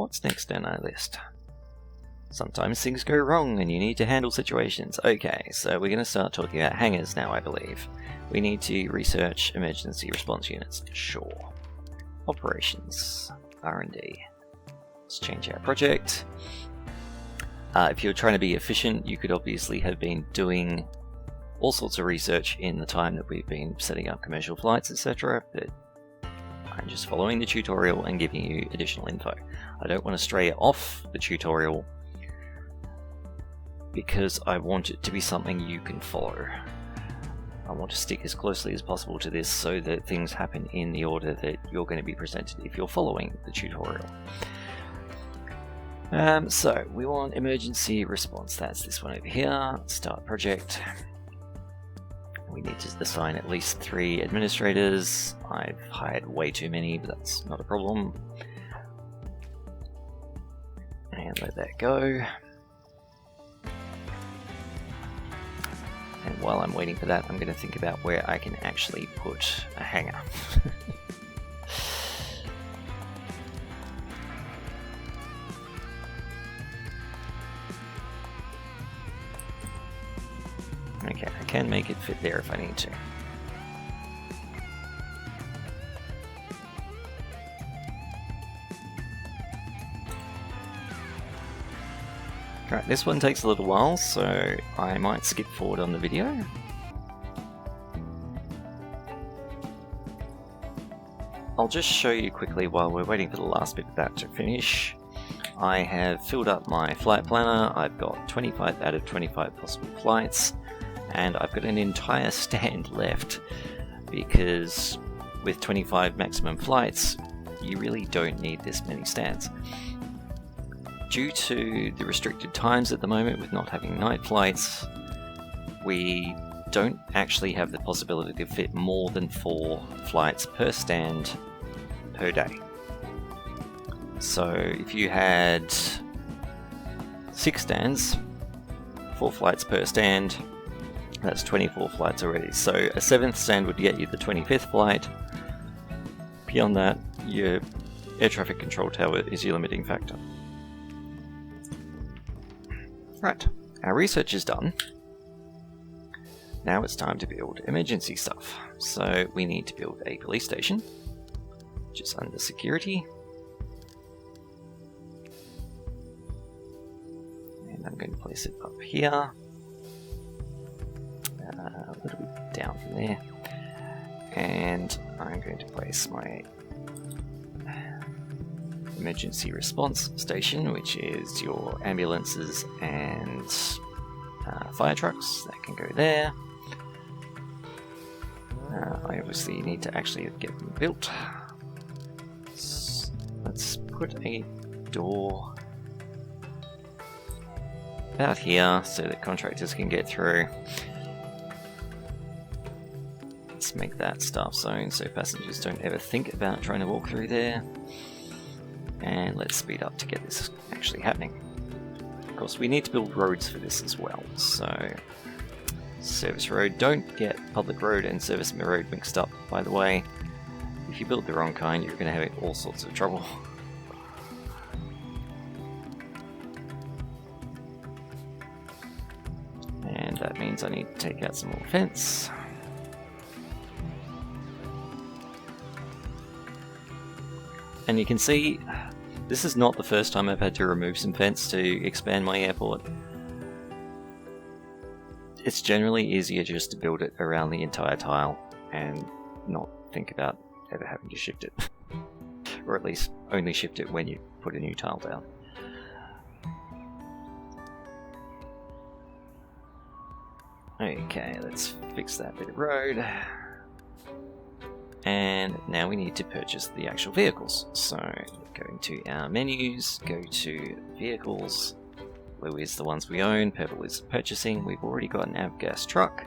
what's next on our list? Sometimes things go wrong and you need to handle situations. Okay, so we're going to start talking about hangars now, I believe. We need to research emergency response units. Sure. Operations. R&D. Let's change our project. If you're trying to be efficient, you could obviously have been doing all sorts of research in the time that we've been setting up commercial flights, etc. But I'm just following the tutorial and giving you additional info. I don't want to stray off the tutorial because I want it to be something you can follow. I want to stick as closely as possible to this so that things happen in the order that you're going to be presented if you're following the tutorial. So we want emergency response. That's this one over here. Start project. We need to assign at least 3 administrators. I've hired way too many, but that's not a problem. And let that go. And while I'm waiting for that, I'm going to think about where I can actually put a hangar. Okay, I can make it fit there if I need to. Alright, this one takes a little while, so I might skip forward on the video. I'll just show you quickly while we're waiting for the last bit of that to finish. I have filled up my flight planner. I've got 25 out of 25 possible flights, and I've got an entire stand left because with 25 maximum flights, you really don't need this many stands. Due to the restricted times at the moment with not having night flights, we don't actually have the possibility to fit more than 4 flights per stand per day. So if you had 6 stands, 4 flights per stand, that's 24 flights already. So a 7th stand would get you the 25th flight. Beyond that, your air traffic control tower is your limiting factor. Right, our research is done. Now it's time to build emergency stuff. So we need to build a police station, which is under security. And I'm going to place it up here. A little bit down from there. And I'm going to place my emergency response station, which is your ambulances and fire trucks. That can go there. I obviously need to actually get them built. Let's put a door about here so that contractors can get through. Let's make that staff zone so passengers don't ever think about trying to walk through there. And let's speed up to get this actually happening. Of course, we need to build roads for this as well. So, service road. Don't get public road and service road mixed up, by the way. If you build the wrong kind, you're going to have all sorts of trouble. And that means I need to take out some more fence. And you can see, this is not the first time I've had to remove some fence to expand my airport. It's generally easier just to build it around the entire tile and not think about ever having to shift it. Or at least only shift it when you put a new tile down. Okay, let's fix that bit of road. And now we need to purchase the actual vehicles. So, go into our menus, go to vehicles. Blue is the ones we own, purple is purchasing. We've already got an avgas truck.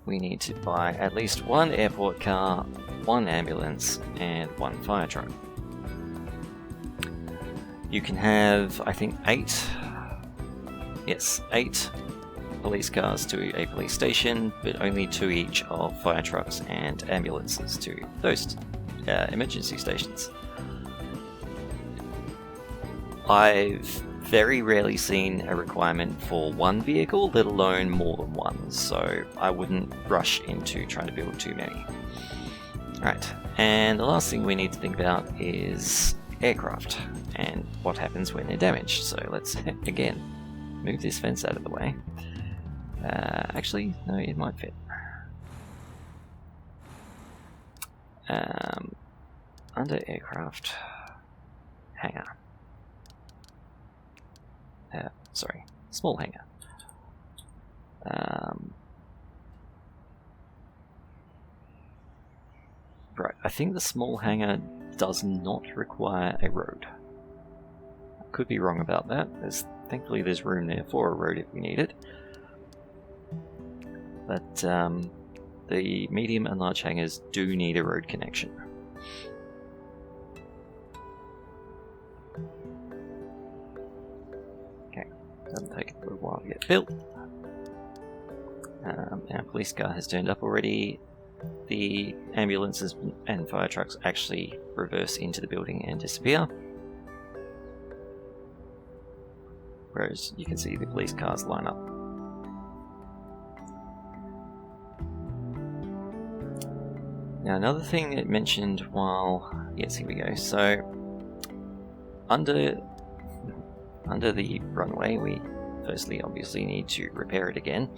We need to buy at least 1 airport car, 1 ambulance, and 1 fire truck. You can have, I think, 8 police cars to a police station, but only 2 each of fire trucks and ambulances to those emergency stations. I've very rarely seen a requirement for one vehicle, let alone more than one, so I wouldn't rush into trying to build too many. Alright, and the last thing we need to think about is aircraft and what happens when they're damaged. So let's, again, move this fence out of the way. Actually, no, it might fit. Under aircraft, hangar. Sorry, small hangar. Right, I think the small hangar does not require a road. I could be wrong about that. Thankfully there's room there for a road if we need it. But the medium and large hangars do need a road connection. Okay, doesn't take a little while to get built. Our police car has turned up already. The ambulances and fire trucks actually reverse into the building and disappear. Whereas you can see the police cars line up. Now another thing it mentioned while... Yes, here we go. So, under the runway, we firstly obviously need to repair it again.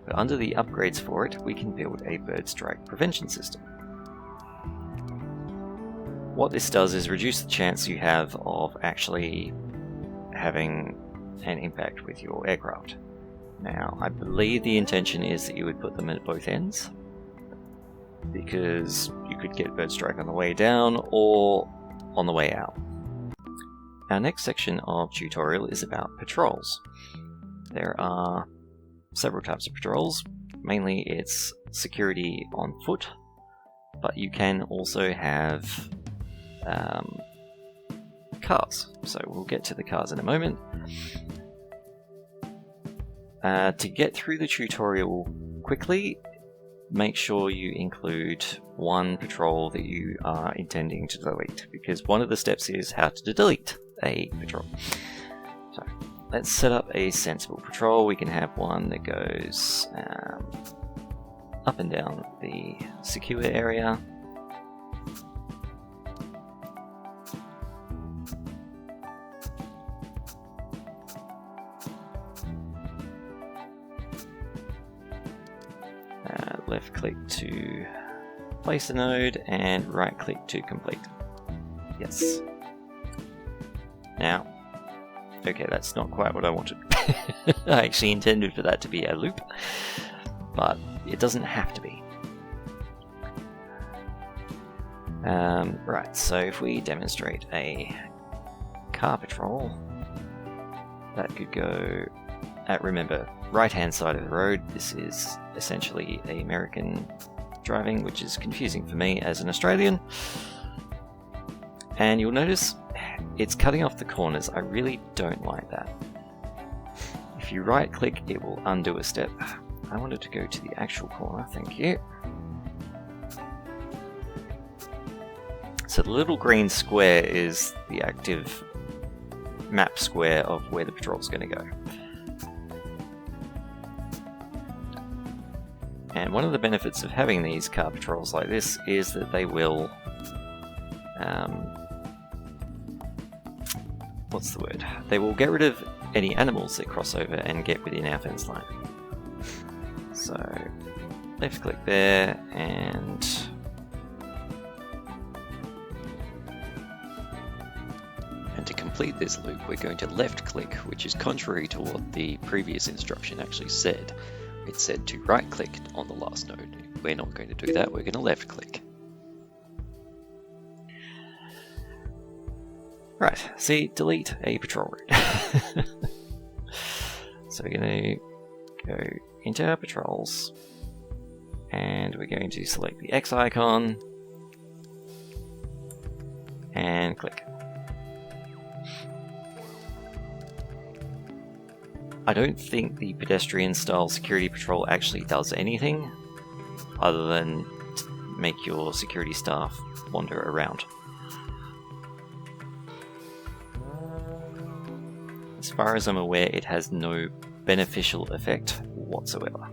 But under the upgrades for it, we can build a bird strike prevention system. What this does is reduce the chance you have of actually having an impact with your aircraft. Now, I believe the intention is that you would put them at both ends, because you could get bird strike on the way down or on the way out. Our next section of tutorial is about patrols. There are several types of patrols. Mainly it's security on foot, but you can also have cars. So we'll get to the cars in a moment. To get through the tutorial quickly, make sure you include one patrol that you are intending to delete, because one of the steps is how to delete a patrol. So let's set up a sensible patrol. We can have one that goes up and down the secure area. Left click to place a node and right click to complete. Yes. Now, okay, that's not quite what I wanted. I actually intended for that to be a loop, but it doesn't have to be. Right, so if we demonstrate a car patrol, that could go at, remember, right-hand side of the road. This is essentially American driving, which is confusing for me as an Australian. And you'll notice it's cutting off the corners. I really don't like that. If you right-click, it will undo a step. I wanted to go to the actual corner, thank you. So the little green square is the active map square of where the patrol's going to go. And one of the benefits of having these car patrols like this is that they will, what's the word? They will get rid of any animals that cross over and get within our fence line. So, left click there, and to complete this loop, we're going to left click, which is contrary to what the previous instruction actually said. It said to right click on the last node. We're not going to do that, we're going to left click. Right, see, delete a patrol route. So we're going to go into our patrols, and we're going to select the X icon, and click. I don't think the pedestrian style security patrol actually does anything other than make your security staff wander around. As far as I'm aware, it has no beneficial effect whatsoever.